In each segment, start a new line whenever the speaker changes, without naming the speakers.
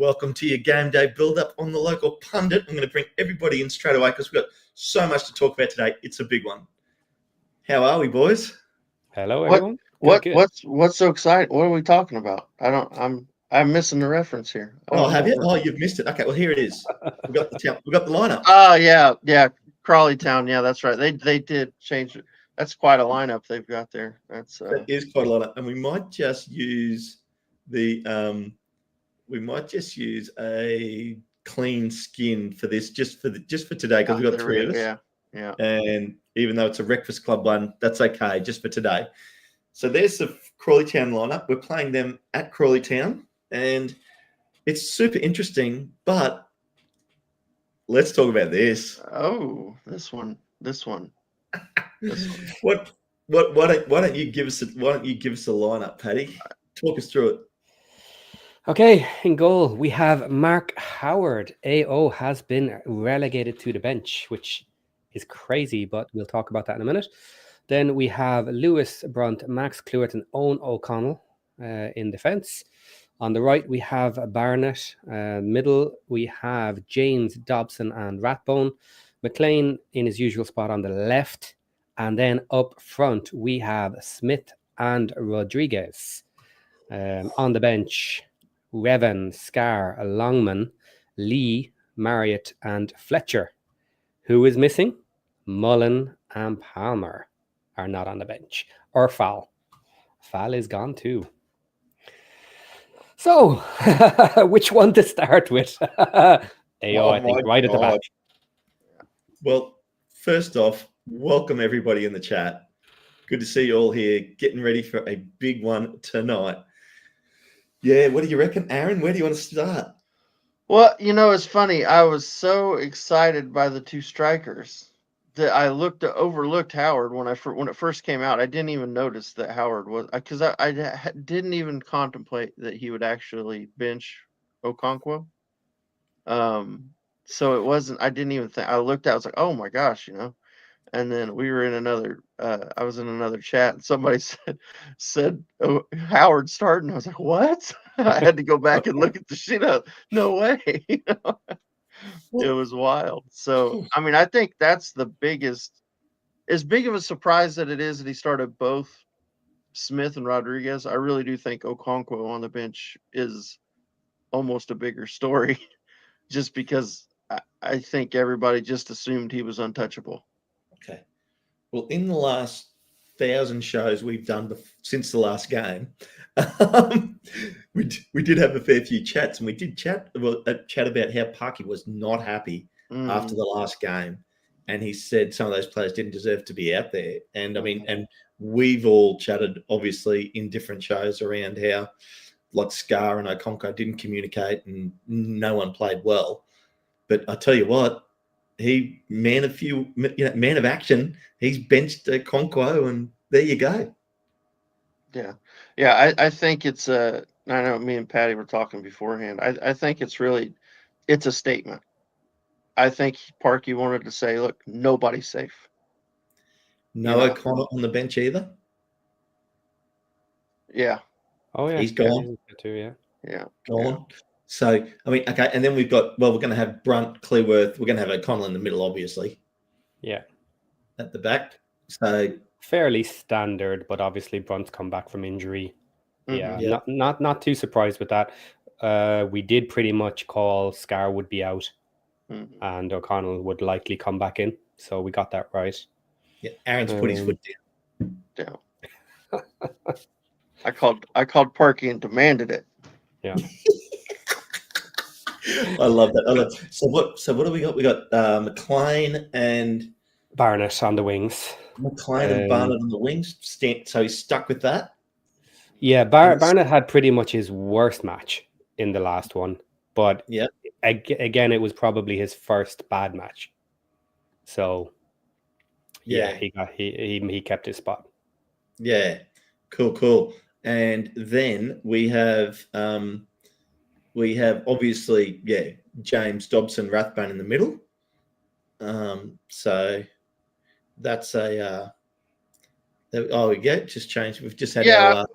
Welcome to your game day build-up on the local pundit. I'm going to bring everybody in straight away because we've got so much to talk about today. It's a big one. How are we, boys?
Hello, everyone.
What's so exciting? What are we talking about? I'm missing the reference here.
Have you? Oh, you've missed it. Okay, well here it is. We've got the lineup.
Oh yeah, Crawley Town. Yeah, that's right. They did change it. That's quite a lineup they've got there.
That is quite a lineup, and we might just use a clean skin for this, just for today, because we've got three of us.
Yeah.
And even though it's a Breakfast Club one, that's okay, just for today. So there's the Crawley Town lineup. We're playing them at Crawley Town, and it's super interesting. But let's talk about this.
Oh, this one.
Why don't you give us a lineup, Paddy? Talk us through it.
Okay, in goal, we have Mark Howard. AO has been relegated to the bench, which is crazy, but we'll talk about that in a minute. Then we have Lewis Brunt, Max Clewett, and Owen O'Connell in defence. On the right, we have Barnett. Middle, we have James, Dobson, and Ratbone. McLean in his usual spot on the left. And then up front, we have Smith and Rodriguez. On the bench, Revan, Scar, Longman, Lee, Marriott, and Fletcher. Who is missing? Mullen and Palmer are not on the bench. Or Fall. Fall is gone too. So, which one to start with? AO, I think, right at the back.
Well, first off, welcome everybody in the chat. Good to see you all here, getting ready for a big one tonight. Yeah, what do you reckon, Aaron? Where do you want to start?
Well, it's funny. I was so excited by the two strikers that I overlooked Howard when it first came out. I didn't even notice that Howard was, because I didn't even contemplate that he would actually bench Okonkwo. So it wasn't. I didn't even think. I looked at. I was like, oh my gosh, And then we were in another. I was in another chat, and somebody said oh, Howard starting. I was like, what? I had to go back and look at the shit up. No way. It was wild. So I think that's the biggest. As big of a surprise that it is that he started both Smith and Rodriguez, I really do think Okonkwo on the bench is almost a bigger story, just because I think everybody just assumed he was untouchable.
Okay. Well, in the last 1,000 shows we've done since the last game, we did have a fair few chats, and we did chat about how Parky was not happy after the last game, and he said some of those players didn't deserve to be out there. And and we've all chatted obviously in different shows around how like Scar and Okonkwo didn't communicate and no one played well. But I tell you what, he man of action. He's benched Okonkwo, and there you go.
Yeah. I think it's I know me and Patty were talking beforehand. I think it's a statement. I think Parky wanted to say, look, nobody's safe.
No O'Connell on the bench either.
Yeah.
Oh yeah,
he's gone
too. Yeah,
gone. Yeah. So okay, and then we're going to have Brunt, Cleworth. We're going to have O'Connell in the middle, obviously.
Yeah,
at the back. So
fairly standard, but obviously Brunt's come back from injury.
Mm-hmm.
Yeah, not too surprised with that. We did pretty much call Scar would be out, and O'Connell would likely come back in. So we got that right.
Yeah, Aaron's put his foot
down. I called Parky and demanded it.
Yeah.
I love that. So what do we got? We got McLean and
Barnett on the wings.
McLean and Barnett on the wings. So he's stuck with that.
Yeah, Barnett had pretty much his worst match in the last one, but again, it was probably his first bad match. So he kept his spot.
Yeah, cool. And then we have obviously James, Dobson, Rathbone in the middle. So that's just changed. We've just had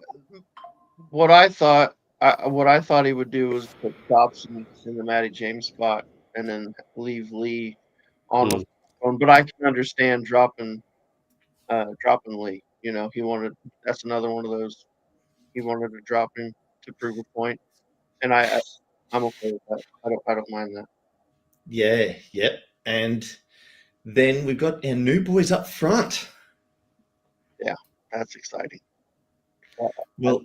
what I thought What I thought he would do was put Dobson in the Matty James spot and then leave Lee on with phone. But I can understand dropping Lee. You know, that's another one of those. He wanted to drop him to prove a point, and I'm okay with that. I don't mind that.
Yeah, yep. And then we've got our new boys up front.
Yeah, that's exciting.
Well,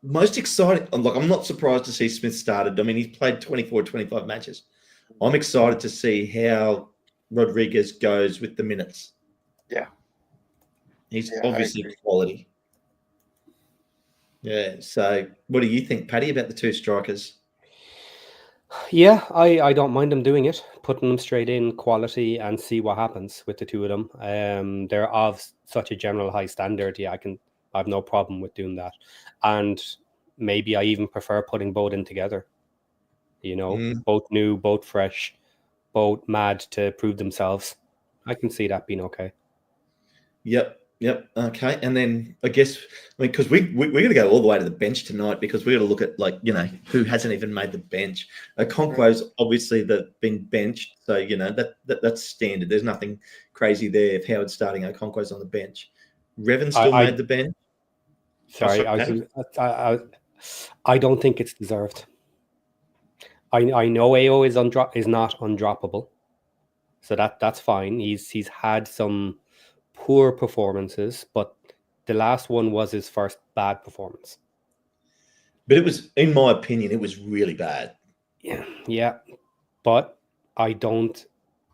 most exciting. Look, I'm not surprised to see Smith started. I mean, he's played 24, 25 matches. I'm excited to see how Rodriguez goes with the minutes.
Yeah.
He's obviously quality. Yeah. So what do you think, Paddy, about the two strikers?
Yeah, I don't mind them doing it, putting them straight in quality and see what happens with the two of them. They're of such a general high standard. Yeah, I have no problem with doing that. And maybe I even prefer putting both in together. You know, both new, both fresh, both mad to prove themselves. I can see that being okay.
Yep. Okay. And then I guess, because we're going to go all the way to the bench tonight, because we're going to look at, like, you know, who hasn't even made the bench. Okonkwo's obviously been benched, so, you know, that's standard. There's nothing crazy there if Howard's starting. Okonkwo's on the bench. Revan still made the bench.
Sorry, I don't think it's deserved. I know AO is not undroppable, so that's fine. He's had some poor performances, but the last one was his first bad performance.
But it was, in my opinion, it was really bad.
Yeah. But I don't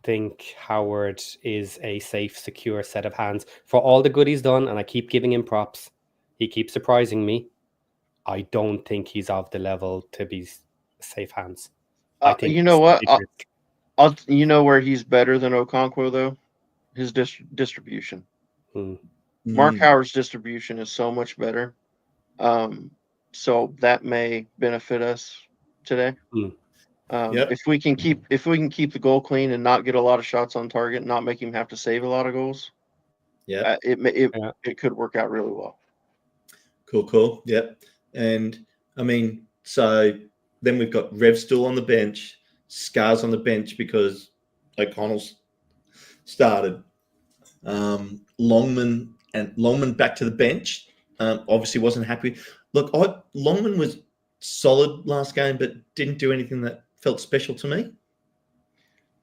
think Howard is a safe, secure set of hands for all the good he's done, and I keep giving him props. He keeps surprising me. I don't think he's of the level to be safe hands. I think
you know what? You know where he's better than Okonkwo, though? His distribution. Mark Howard's distribution is so much better. So that may benefit us today. If we can keep the goal clean and not get a lot of shots on target, not make him have to save a lot of goals, it could work out really well.
Cool. Yep. And I mean, so then we've got Rev still on the bench, Scars on the bench because O'Connell's started. Longman back to the bench. Obviously wasn't happy. Look, Longman was solid last game, but didn't do anything that felt special to me.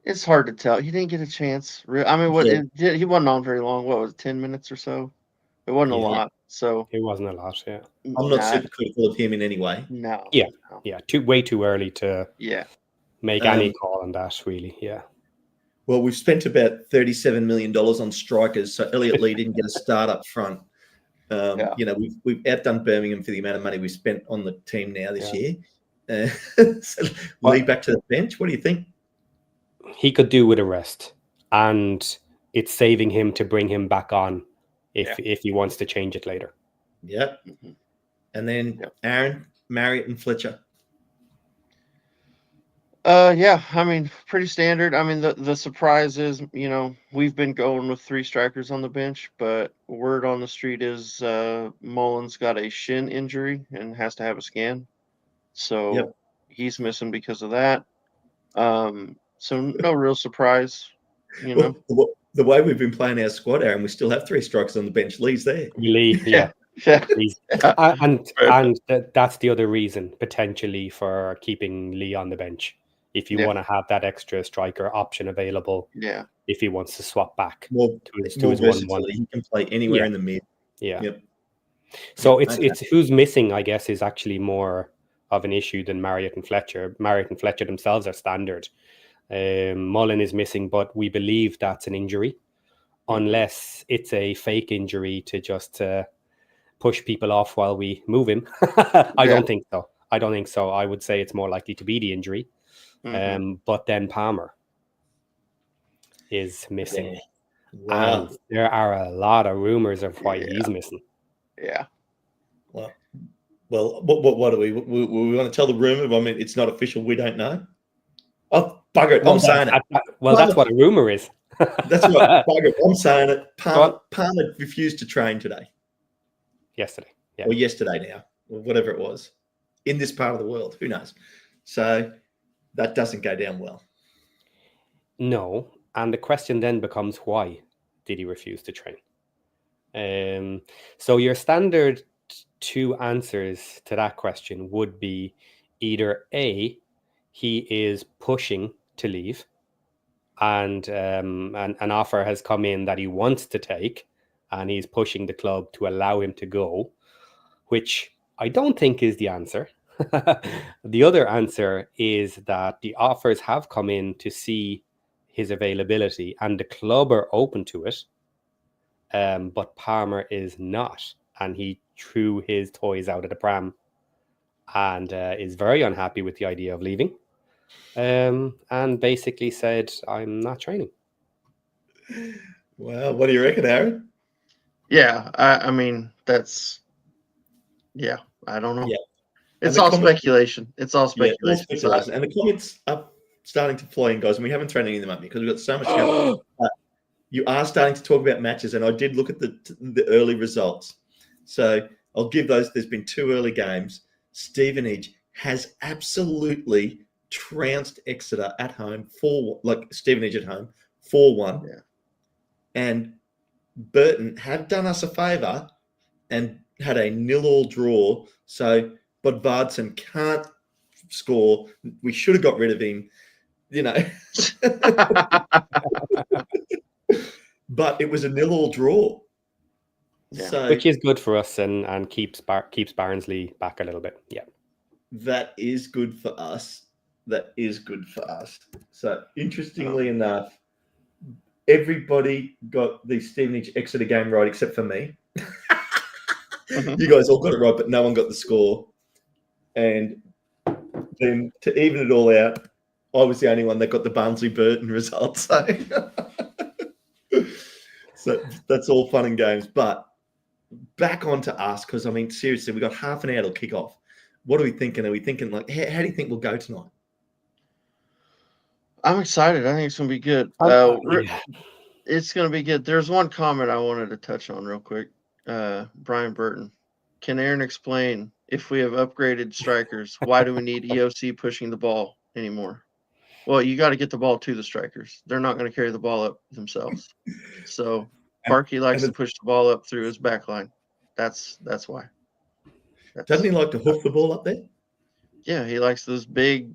It's hard to tell. He didn't get a chance. I mean, he wasn't on very long. What was it, 10 minutes or so? It wasn't a lot. So
it wasn't a lot. Yeah,
I'm not super critical of him in any way.
No.
Yeah. Way too early to make any call on that. Really. Yeah.
Well, we've spent about $37 million on strikers, so Elliot Lee didn't get a start up front. You know, we've outdone Birmingham for the amount of money we've spent on the team now this year. So Lee back to the bench. What do you think?
He could do with a rest, and it's saving him to bring him back on if he wants to change it later.
Yep. And then Aaron, Marriott, and Fletcher.
I mean, pretty standard. I mean, the surprise is, you know, we've been going with 3 strikers on the bench, but word on the street is Mullins got a shin injury and has to have a scan. So he's missing because of that. So no real surprise, you know.
Well, the way we've been playing our squad, Aaron, we still have 3 strikers on the bench. Lee's there.
Lee, and that's the other reason potentially for keeping Lee on the bench. If you want to have that extra striker option available, if he wants to swap back to his 1-1,
he can play anywhere in the mid.
So it's who's missing, I guess, is actually more of an issue than Marriott and Fletcher. Marriott and Fletcher themselves are standard. Mullen is missing, but we believe that's an injury, unless it's a fake injury to just push people off while we move him. I don't think so. I would say it's more likely to be the injury. But then Palmer is missing.
Wow.
And there are a lot of rumors of why he's missing.
Yeah.
Well, what do we want to tell the rumor? I mean, it's not official. We don't know. Oh, bugger it. I'm saying it.
That's what a rumor is.
That's what, bugger it. I'm saying it. Palmer refused to train today.
Yesterday.
Or yesterday now. Or whatever it was. in this part of the world. Who knows? So that doesn't go down well.
No. And the question then becomes, why did he refuse to train? So your standard two answers to that question would be either A, he is pushing to leave, and an offer has come in that he wants to take, and he's pushing the club to allow him to go, which I don't think is the answer. The other answer is that the offers have come in to see his availability, and the club are open to it, but Palmer is not, and he threw his toys out of the pram and is very unhappy with the idea of leaving, and basically said, I'm not training.
Well, what do you reckon, Aaron?
Yeah, I mean, that's, yeah, I don't know.
Yeah.
It's all speculation. It's all speculation.
Yeah, all speculation. And the comments are starting to fly in, guys, and we haven't thrown any of them at me because we've got so much going on. You are starting to talk about matches, and I did look at the early results. So I'll give those. There's been 2 early games. Stevenage has absolutely trounced Exeter at home, Stevenage at home, 4-1.
Yeah.
And Burton have done us a favour and had a 0-0 draw. So, but Bardson can't score. We should have got rid of him, you know. But it was a 0-0 draw.
Yeah.
So
Which is good for us and keeps Barnsley back a little bit. Yeah.
that is good for us. That is good for us. So interestingly enough, everybody got the Stevenage Exeter game right except for me. You guys all got it right, but no one got the score. And then to even it all out, I was the only one that got the Barnsley Burton result. So that's all fun and games. But back on to us, because, I mean, seriously, we got half an hour till kick off. What are we thinking? Are we thinking, like, how do you think we'll go tonight?
I'm excited. I think it's going to be good.
Yeah.
It's going to be good. There's one comment I wanted to touch on real quick. Brian Burton. Can Aaron explain, if we have upgraded strikers, why do we need EOC pushing the ball anymore? Well, you got to get the ball to the strikers. They're not going to carry the ball up themselves. So Parky likes to push the ball up through his back line. That's why.
Doesn't he like to hoof the ball up there?
Yeah, he likes those big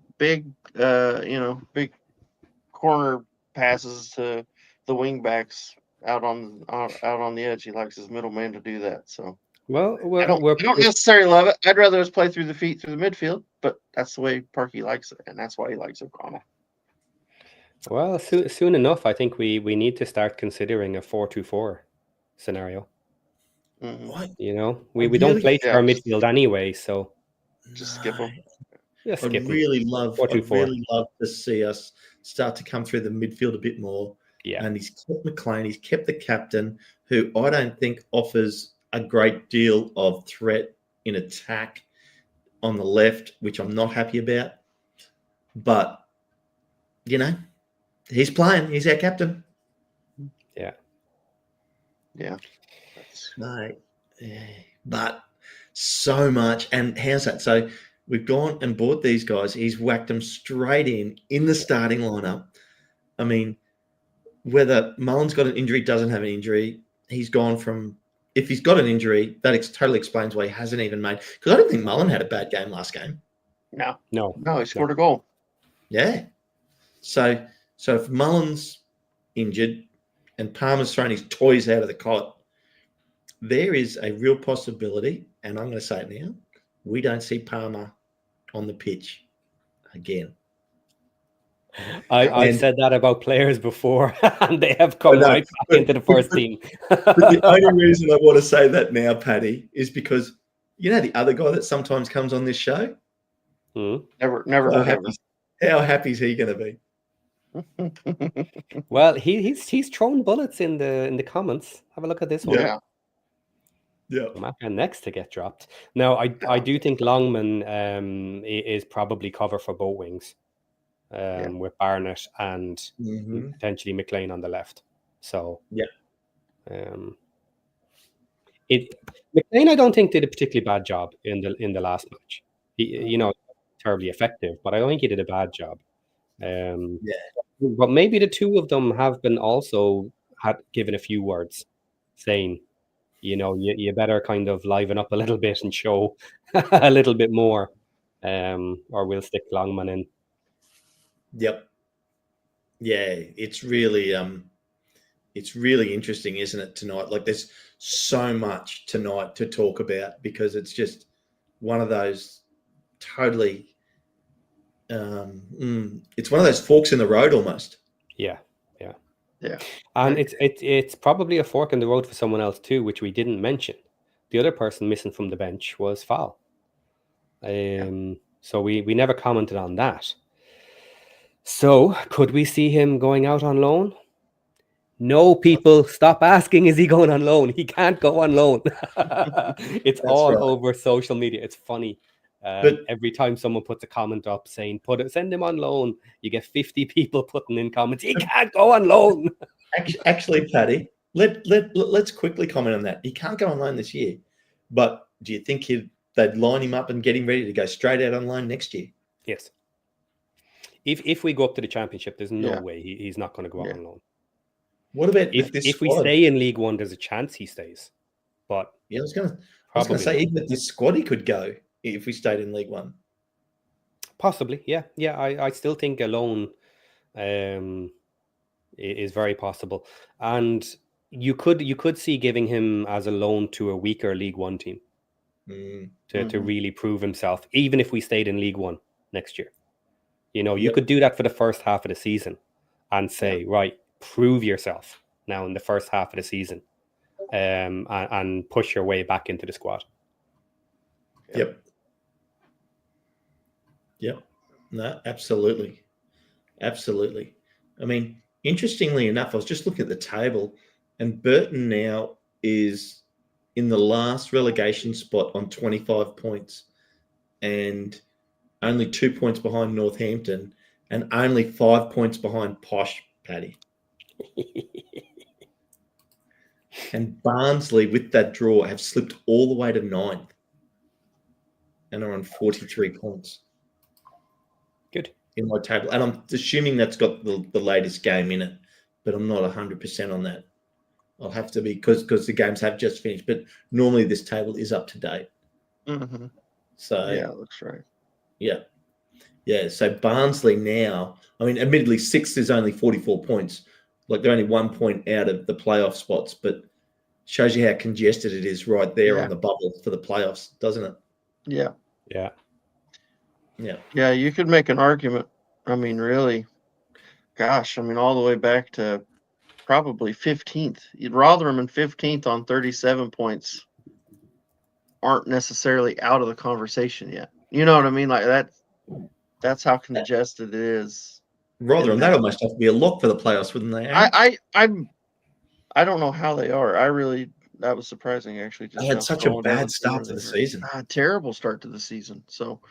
corner passes to the wing backs out on the edge. He likes his middleman to do that. So
Well,
I don't necessarily love it. I'd rather us play through the feet through the midfield, but that's the way Parky likes it, and that's why he likes O'Connell.
Well, soon enough, I think we need to start considering a 4-2-4 scenario.
Mm-hmm.
You know, we don't play through our midfield anyway, so
just skip them.
Just
I'd
skip them.
really love
4-2-4.
to see us start to come through the midfield a bit more.
Yeah.
And he's kept McLean, he's kept the captain, who I don't think offers a great deal of threat in attack on the left, which I'm not happy about. But, you know, he's playing. He's our captain.
Yeah.
Yeah.
No. Yeah. But so much. And how's that? So we've gone and bought these guys. He's whacked them straight in the starting lineup. I mean, whether Mullen's got an injury, doesn't have an injury, he's gone from, if he's got an injury, that totally explains why he hasn't even made, because I don't think Mullen had a bad game last game.
No, he scored
No.
a goal.
Yeah. So if Mullen's injured and Palmer's thrown his toys out of the cot, there is a real possibility, and I'm going to say it now, we don't see Palmer on the pitch again.
I've said that about players before, and they have come right back into the first team.
But the only reason I want to say that now, Paddy, is because, you know, the other guy that sometimes comes on this show?
Never
How happy is he going to
be?
Well, he's thrown bullets in the comments. Have a look at this one.
Yeah.
And next to get dropped. Now, I do think Longman is probably cover for both wings. With Barnett and potentially McLean on the left. So McLean, I don't think did a particularly bad job in the last match. He, terribly effective, but I don't think he did a bad job.
Yeah.
But maybe the two of them have been also given a few words saying, you better kind of liven up a little bit and show a little bit more, or we'll stick Longman in.
Yep. Yeah, it's really interesting, isn't it, tonight? Like, there's so much tonight to talk about because it's just one of those totally it's one of those forks in the road almost.
Yeah.
Yeah.
And it's probably a fork in the road for someone else too, which we didn't mention. The other person missing from the bench was Fowl. So we never commented on that. So could we see him going out on loan? No, people, stop asking, is he going on loan? He can't go on loan. It's all
right.
over social media. It's funny.
But
every time someone puts a comment up saying, send him on loan, you get 50 people putting in comments, he can't go on loan.
Actually, Paddy, let's quickly comment on that. He can't go on loan this year, but do you think they'd line him up and get him ready to go straight out on loan next year?
Yes. If we go up to the championship, there's no way he's not going to go out on loan.
What about
if we stay in League One? There's a chance he stays, but
I was going to say even with this squad he could go if we stayed in League One.
Possibly, yeah. I still think a loan is very possible, and you could see giving him as a loan to a weaker League One team to really prove himself, even if we stayed in League One next year. You could do that for the first half of the season and say, right, prove yourself now in the first half of the season, and push your way back into the squad.
Yep. No, absolutely. I mean, interestingly enough, I was just looking at the table, and Burton now is in the last relegation spot on 25 points, and only 2 points behind Northampton, and only 5 points behind Posh, Paddy. And Barnsley, with that draw, have slipped all the way to 9th and are on 43 points.
Good.
In my table. And I'm assuming that's got the latest game in it, but I'm not 100% on that. I'll have to be, because the games have just finished. But normally this table is up to date.
Mm-hmm.
So
yeah, it looks right.
Yeah. So Barnsley now, I mean, admittedly, 6th is only 44 points. Like, they're only 1 point out of the playoff spots, but shows you how congested it is right there on the bubble for the playoffs, doesn't it?
Yeah.
Yeah,
you could make an argument. I mean, really, gosh, I mean, all the way back to probably 15th. Rotherham and 15th on 37 points aren't necessarily out of the conversation yet. You know what I mean? Like, that's how congested it is.
Rotherham, that almost have to be a lock for the playoffs, wouldn't they?
I don't know how they are. That was surprising, actually.
They had such a bad start to the season.
Terrible start to the season. So,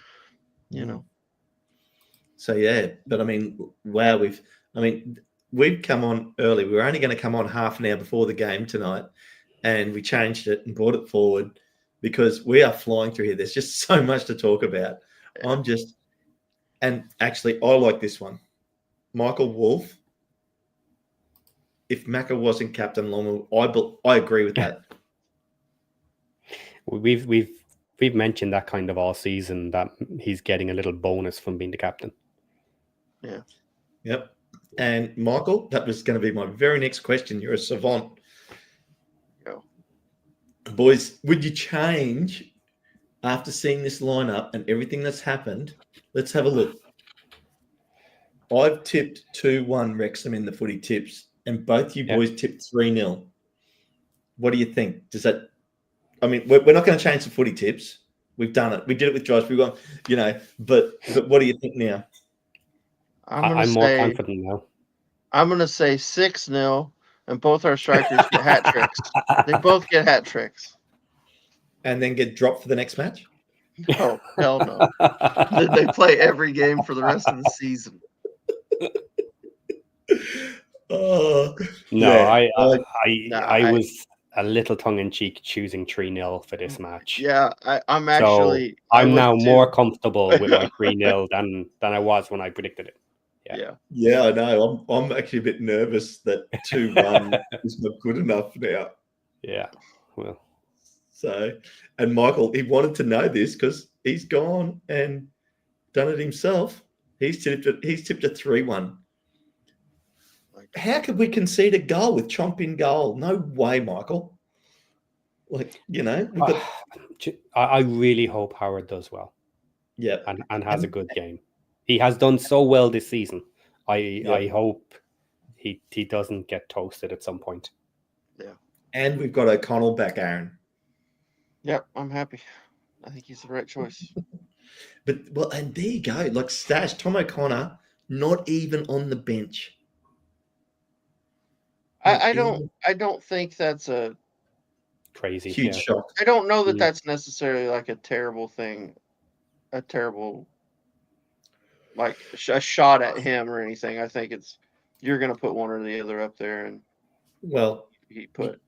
So, yeah. But, I mean, wow, we've come on early. We were only going to come on half an hour before the game tonight, and we changed it and brought it forward because we are flying through here. There's just so much to talk about. And actually, I like this one. Michael Wolff. If Macca wasn't captain long, I agree with that.
We've mentioned that kind of all season, that he's getting a little bonus from being the captain.
Yeah.
Yep. And Michael, that was going to be my very next question. You're a savant.
Go.
Boys, would you change after seeing this lineup and everything that's happened? Let's have a look. I've tipped 2-1 Wrexham in the footy tips, and both you boys tipped 3-0. What do you think? Does that? I mean, we're not going to change the footy tips. We've done it. We did it with Josh. We've gone, But what do you think now?
I'm more confident now.
I'm going to say 6-0, and both our strikers get hat tricks. They both get hat tricks.
And then get dropped for the next match?
No, hell no. Then they play every game for the rest of the season.
No, I was a little tongue-in-cheek choosing 3-0 for this match.
Yeah, I'm
So
actually.
I'm now more comfortable with my 3-0 than I was when I predicted it.
Yeah.
Yeah, I know. I'm actually a bit nervous that 2-1 is not good enough now.
Yeah. Well.
So, and Michael, he wanted to know this because he's gone and done it himself. He's tipped a 3-1. How could we concede a goal with Chomp in goal? No way, Michael. Like, we've got.
I really hope Howard does well.
Yeah.
And has a good game. He has done so well this season. I hope he doesn't get toasted at some point.
Yeah.
And we've got O'Connell back, Aaron.
Yep, I'm happy. I think he's the right choice.
But and there you go. Like Stash, Tom O'Connor, not even on the bench.
I don't think that's a
crazy
huge shock.
I don't know that that's necessarily like a terrible thing, a terrible like a shot at him or anything. I think you're going to put one or the other up there, and he put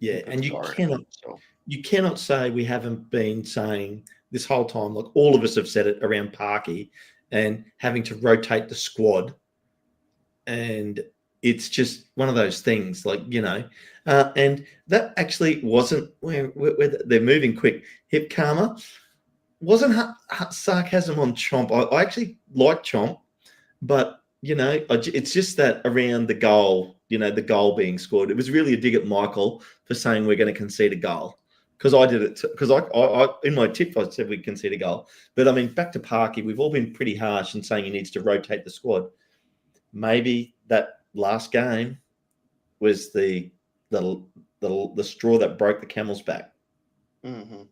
and you cannot say we haven't been saying this whole time. Like all of us have said it around Parky and having to rotate the squad, and it's just one of those things, like, and that actually wasn't where they're moving quick. Hip Karma wasn't sarcasm on Chomp. I actually like Chomp, but, it's just that around the goal, the goal being scored. It was really a dig at Michael for saying we're going to concede a goal, because I did it, because I in my tip, I said we'd concede a goal. But, I mean, back to Parky, we've all been pretty harsh in saying he needs to rotate the squad. Maybe that last game was the straw that broke the camel's back.
Mm-hmm.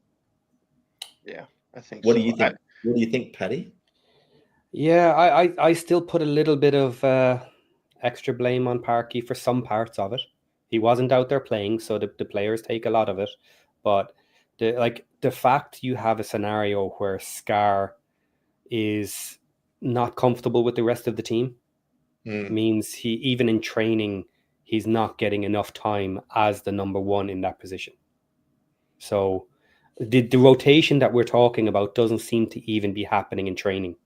Yeah, I think.
What do you think? What do you think, Paddy?
Yeah, I still put a little bit of extra blame on Parky for some parts of it. He wasn't out there playing, so the players take a lot of it. But the fact you have a scenario where Scar is not comfortable with the rest of the team means he, even in training, he's not getting enough time as the number one in that position. So the rotation that we're talking about doesn't seem to even be happening in training,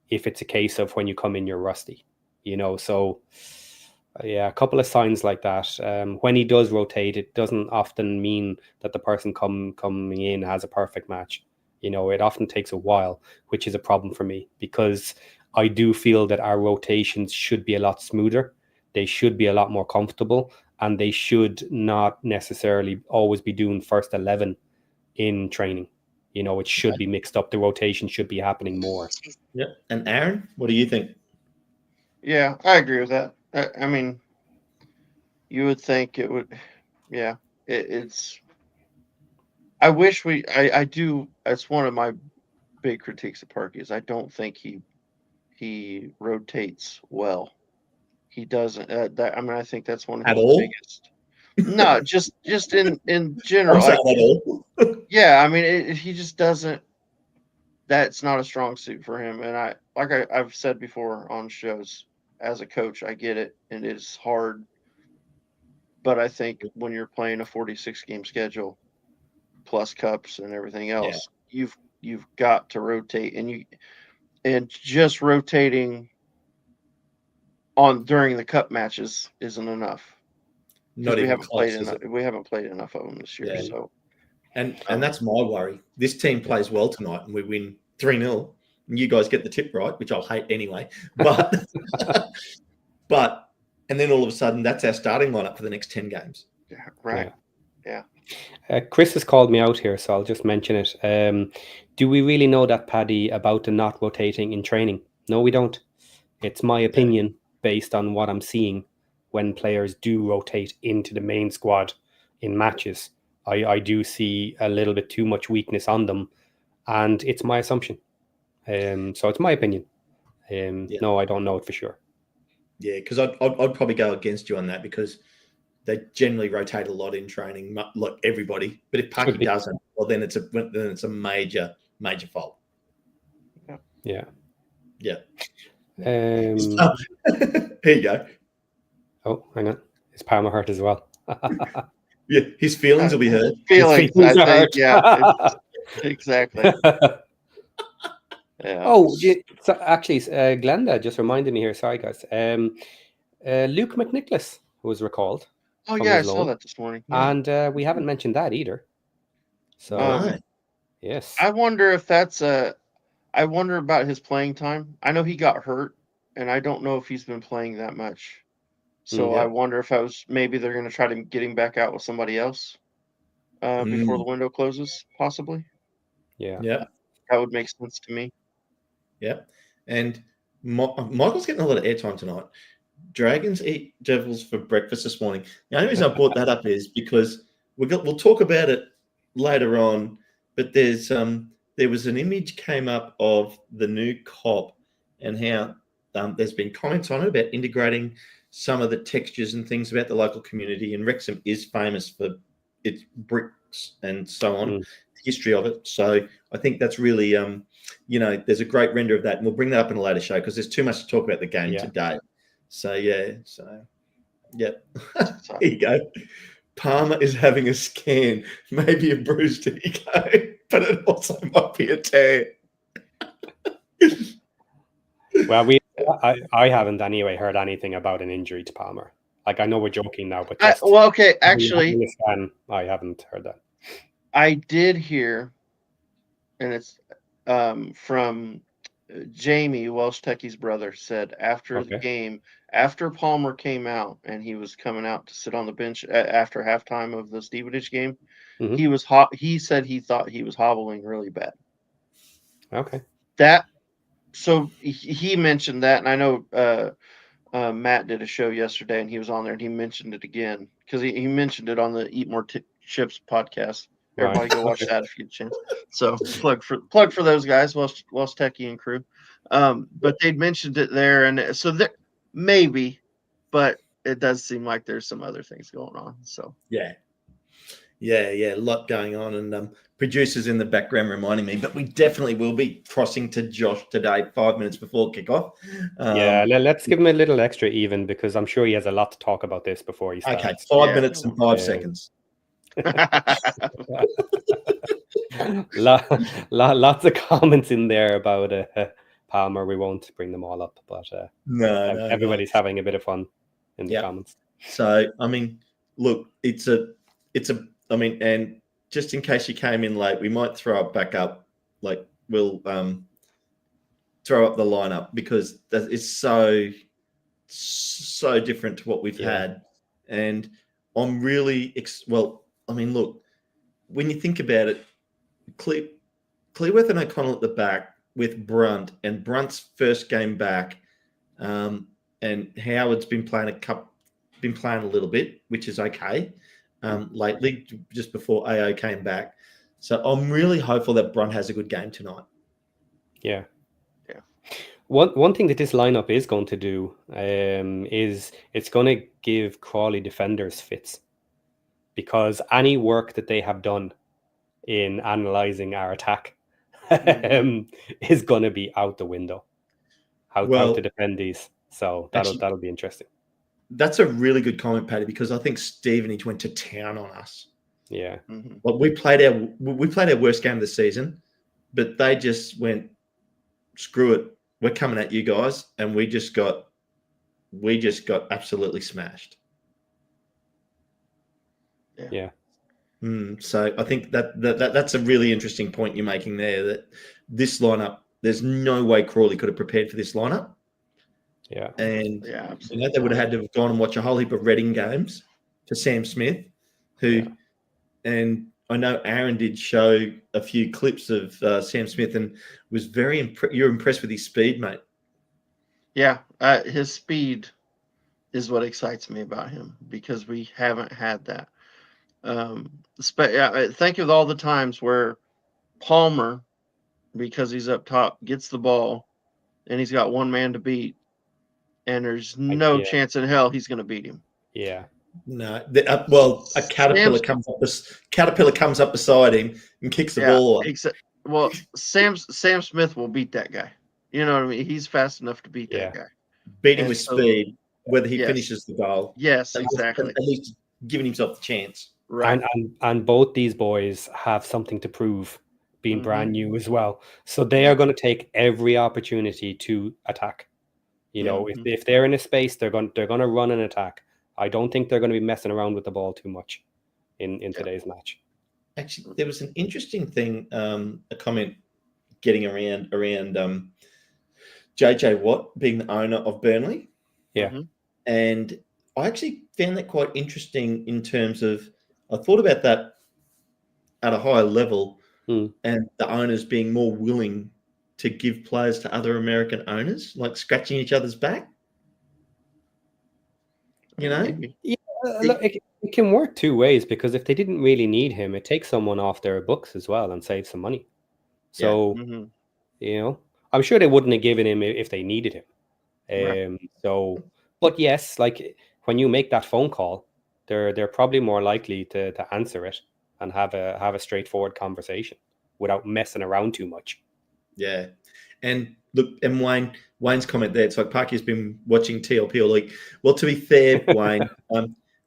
if it's a case of when you come in, you're rusty, so yeah, a couple of signs like that. When he does rotate, it doesn't often mean that the person coming in has a perfect match. It often takes a while, which is a problem for me, because I do feel that our rotations should be a lot smoother. They should be a lot more comfortable, and they should not necessarily always be doing first 11 in training. It should be mixed up. The rotation should be happening more.
Yeah. And Aaron, what do you think?
Yeah, I agree with that. I mean, you would think it would. Yeah, it's. I wish I do. That's one of my big critiques of Parky, is I don't think he rotates well. He doesn't. I think that's one of his biggest. No, just in general. Yeah, I mean, he just doesn't. That's not a strong suit for him, and I've said before on shows, as a coach, I get it, and it's hard. But I think when you're playing a 46 game schedule, plus cups and everything else, you've got to rotate, and just rotating during the cup matches isn't enough.
Not even close.
We haven't played enough of them this year. Yeah. So,
and that's my worry. This team plays well tonight, and we win 3-0. And you guys get the tip right, which I'll hate anyway. But and then all of a sudden, that's our starting lineup for the next 10 games.
Yeah, right. Yeah.
Chris has called me out here, so I'll just mention it. Do we really know that, Paddy, about the not rotating in training? No, we don't. It's my opinion based on what I'm seeing when players do rotate into the main squad in matches. I do see a little bit too much weakness on them, and it's my assumption. So it's my opinion. No, I don't know it for sure.
Yeah, because I'd probably go against you on that, because they generally rotate a lot in training, like everybody. But if Parky doesn't, well, then it's a major fault.
Yeah.
Yeah.
Here
you go.
Oh, hang on. Is Parma hurt as well?
Yeah, his feelings will be hurt.
Feelings,
feelings
I
are
think.
hurt.
Yeah, exactly. Yeah.
Oh, so actually, Glenda just reminded me here. Sorry, guys. Luke McNicholas was recalled
Oh
from
yeah, I
his
saw
loan,
that this morning. Yeah.
and we haven't mentioned that either. So
No.
yes,
I wonder if that's I wonder about his playing time. I know he got hurt, and I don't know if he's been playing that much. So I
Yeah.
wonder if maybe they're going to try to get him back out with somebody else before the window closes, possibly.
yeah.
Yeah.
That would make sense to me.
Yeah. And Michael's getting a lot of airtime tonight. Dragons eat devils for breakfast this morning. The only reason I brought that up is because we'll talk about it later on. But there was an image came up of the new COP and how there's been comments on it about integrating some of the textures and things about the local community. And Wrexham is famous for its bricks and so on, the history of it. So I think that's really there's a great render of that, and we'll bring that up in a later show because there's too much to talk about the game today. So yeah. There you go. Palmer is having a scan, maybe a bruised ego, but it also might be a tear.
Well, I haven't anyway heard anything about an injury to Palmer. Like, I know we're joking now, but
okay, actually,
I haven't heard that.
I did hear, and it's from Jamie, Welsh Techie's brother, said after the game, after Palmer came out and he was coming out to sit on the bench after halftime of the Stevenage game, he said he thought he was hobbling really bad.
Okay.
So he mentioned that, and I know Matt did a show yesterday, and he was on there, and he mentioned it again because he mentioned it on the Eat More Chips podcast. Everybody go watch that if you get a chance. So plug for those guys, Welsh Techie and crew. But they'd mentioned it there, and so there maybe, but it does seem like there's some other things going on. So
yeah, a lot going on, and producers in the background reminding me, but we definitely will be crossing to Josh today 5 minutes before kickoff.
Let's give him a little extra even because I'm sure he has a lot to talk about this before he starts.
Okay, 5 minutes and 5 seconds.
Lots of comments in there about Palmer. We won't bring them all up, but everybody's having a bit of fun in the comments.
So I mean, look, it's a and just in case you came in late, we might throw it back up. Like we'll throw up the lineup because it's so different to what we've had, and I'm really look, when you think about it, Clearworth and O'Connell at the back with Brunt, and Brunt's first game back, and Howard's been playing a little bit, which is okay, lately, just before AO came back. So I'm really hopeful that Brunt has a good game tonight.
Yeah. One thing that this lineup is going to do is it's going to give Crawley defenders fits, because any work that they have done in analysing our attack is going to be out the window. How to defend these. So that'll be interesting.
That's a really good comment, Paddy, because I think Stevenage went to town on us.
Yeah.
Well, we played our worst game of the season, but they just went, screw it, we're coming at you guys, and we just got absolutely smashed.
Yeah.
So I think that's a really interesting point you're making there, that this lineup, there's no way Crawley could have prepared for this lineup.
Yeah.
And they would have had to have gone and watch a whole heap of Reading games for Sam Smith, and I know Aaron did show a few clips of Sam Smith and was very you're impressed with his speed, mate. Yeah,
his speed is what excites me about him, because we haven't had that. Think of all the times where Palmer, because he's up top, gets the ball and he's got one man to beat, and there's no chance in hell he's going to beat him.
Yeah.
No. A caterpillar comes up beside him and kicks the ball off.
Sam Smith will beat that guy. You know what I mean? He's fast enough to beat that guy.
Beat him with speed, whether he finishes the goal.
Yes, exactly.
At least giving himself the chance.
Right.
And both these boys have something to prove, being brand new as well. So they are going to take every opportunity to attack. You know, if they're in a space, they're going to run an attack. I don't think they're going to be messing around with the ball too much in today's match.
Actually, there was an interesting thing, a comment getting around JJ Watt being the owner of Burnley.
Yeah.
And I actually found that quite interesting in terms of, I thought about that at a higher level and the owners being more willing to give players to other American owners, like scratching each other's back. You know?
Yeah, look, it can work two ways, because if they didn't really need him, it takes someone off their books as well and saves some money. So, you know, I'm sure they wouldn't have given him if they needed him. So, but yes, like when you make that phone call, they're probably more likely to answer it and have a straightforward conversation without messing around too much.
Yeah. And look, and Wayne's comment there, it's like Parky's been watching TLP all week. Well, to be fair, Wayne,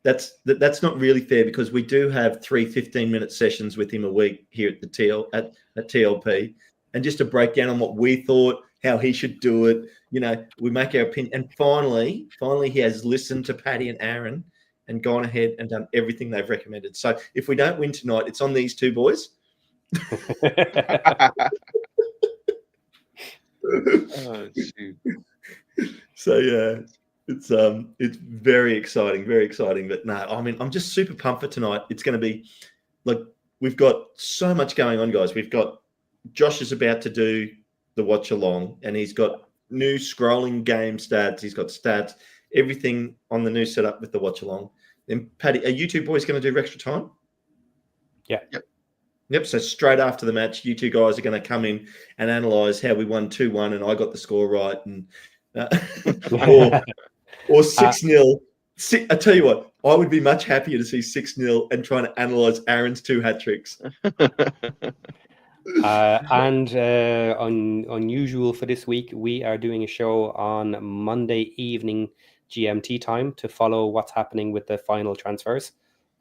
that's not really fair, because we do have 3 15-minute sessions with him a week here at the TLP, and just to break down on what we thought, how he should do it. You know, we make our opinion, and finally he has listened to Paddy and Aaron and gone ahead and done everything they've recommended. So if we don't win tonight, it's on these two boys.
Oh, shoot.
So yeah, it's very exciting. But no, I mean, I'm just super pumped for tonight. It's going to be like, we've got so much going on, guys. We've got Josh is about to do the watch along, and he's got new scrolling game stats. He's got stats, everything on the new setup with the watch along. Then Paddy, are you two boys going to do extra time?
Yeah.
Yep. So straight after the match, you two guys are going to come in and analyze how we won 2-1 and I got the score right, and or 6-0. I tell you what, I would be much happier to see 6-0 and trying to analyze Aaron's 2 hat tricks.
And unusual for this week, we are doing a show on Monday evening GMT time to follow what's happening with the final transfers.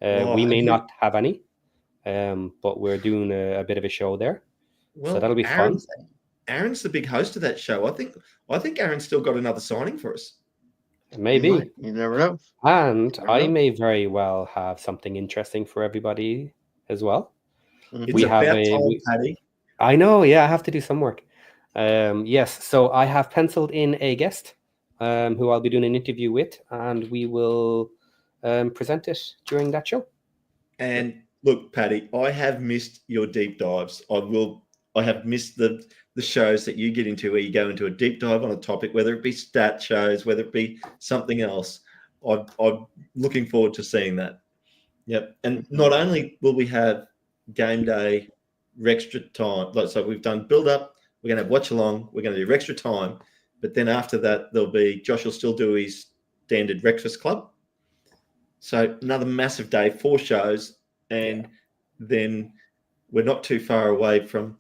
We may not have any, but we're doing a bit of a show there.
Well,
so that'll be fun.
Aaron's the big host of that show. I think Aaron's still got another signing for us.
Maybe.
You never know.
And I may very well have something interesting for everybody as well.
It's about time, Paddy.
I know, yeah, I have to do some work. Yes, so I have penciled in a guest who I'll be doing an interview with, and we will present it during that show.
And look, Paddy, I have missed your deep dives. I have missed the shows that you get into where you go into a deep dive on a topic, whether it be stat shows, whether it be something else. I'm looking forward to seeing that. Yep. And not only will we have game day, extra time, so we've done build up, we're going to have watch along, we're going to do extra time, but then after that, there'll be, Josh will still do his standard breakfast club. So another massive day, 4 shows, and then we're not too far away from,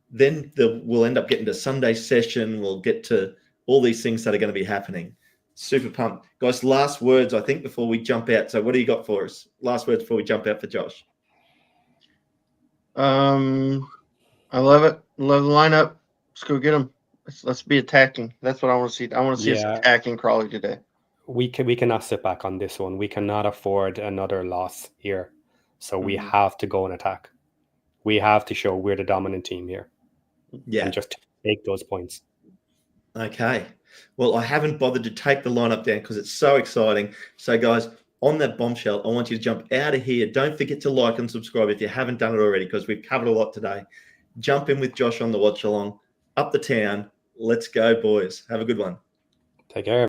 then we'll end up getting to Sunday session. We'll get to all these things that are going to be happening. Super pumped. Guys, last words, I think, before we jump out. So what do you got for us? Last words before we jump out for Josh.
I love it. Love the lineup. Let's go get them. Let's be attacking. That's what I want to see. I want to see us attacking Crawley today.
We cannot sit back on this one. We cannot afford another loss here. So we have to go and attack. We have to show we're the dominant team here.
Yeah.
And just take those points.
Okay. Well, I haven't bothered to take the lineup down because it's so exciting. So, guys, on that bombshell, I want you to jump out of here. Don't forget to like and subscribe if you haven't done it already, because we've covered a lot today. Jump in with Josh on the watch along. Up the town. Let's go, boys. Have a good one.
Take care.